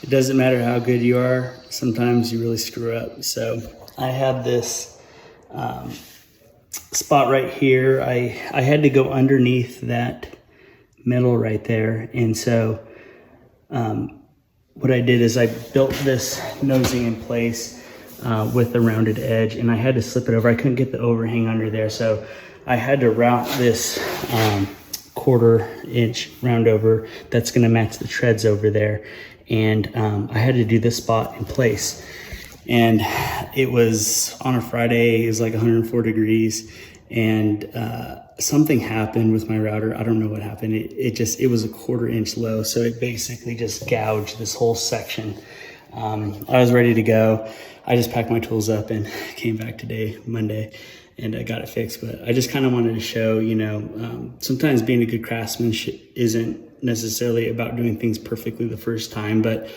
it doesn't matter how good you are, sometimes you really screw up. So I had this spot right here. I had to go underneath that metal right there. And so what I did is I built this nosing in place with a rounded edge, and I had to slip it over. I couldn't get the overhang under there, so I had to route this 1/4 inch round over that's going to match the treads over there. And I had to do this spot in place. And it was on a Friday, it was like 104 degrees, and something happened with my router. I don't know what happened. It was a 1/4 inch low, so it basically just gouged this whole section. I was ready to go. I just packed my tools up and came back today, Monday, and I got it fixed. But I just kind of wanted to show, sometimes being a good craftsman isn't necessarily about doing things perfectly the first time, but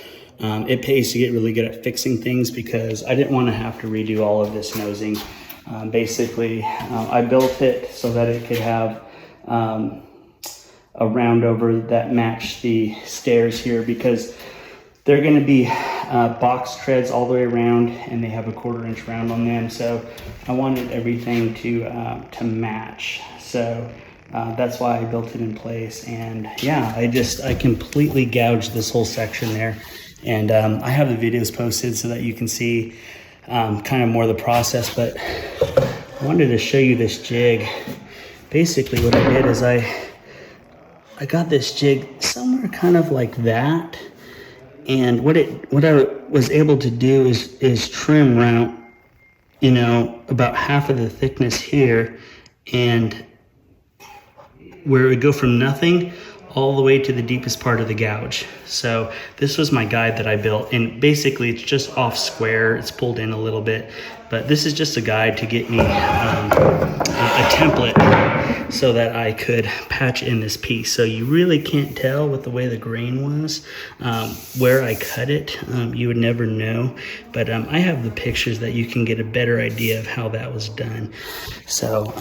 it pays to get really good at fixing things, because I didn't want to have to redo all of this nosing. Basically, I built it so that it could have a round over that matched the stairs here, because they're going to be box treads all the way around, and they have a 1/4 inch round on them. So I wanted everything to match. So that's why I built it in place. And yeah, I completely gouged this whole section there. And I have the videos posted so that you can see kind of more of the process, but I wanted to show you this jig. Basically what I did is I got this jig somewhere kind of like that. And what I was able to do is trim around, about half of the thickness here, and where it would go from nothing all the way to the deepest part of the gouge. So this was my guide that I built, and basically it's just off square. It's pulled in a little bit, but this is just a guide to get me a template so that I could patch in this piece. So you really can't tell with the way the grain was where I cut it. You would never know, but I have the pictures that you can get a better idea of how that was done. So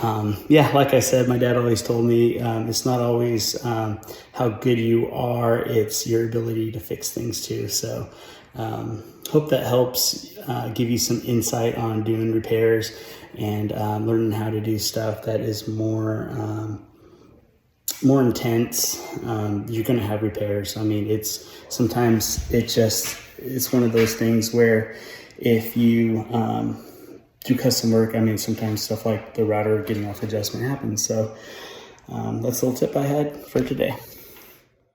yeah, like I said, my dad always told me it's not always how good you are, it's your ability to fix things too. So hope that helps give you some insight on doing repairs and learning how to do stuff that is more intense. You're gonna have repairs. I mean, it's one of those things where if you do custom work, I mean, sometimes stuff like the router getting off adjustment happens. So that's a little tip I had for today.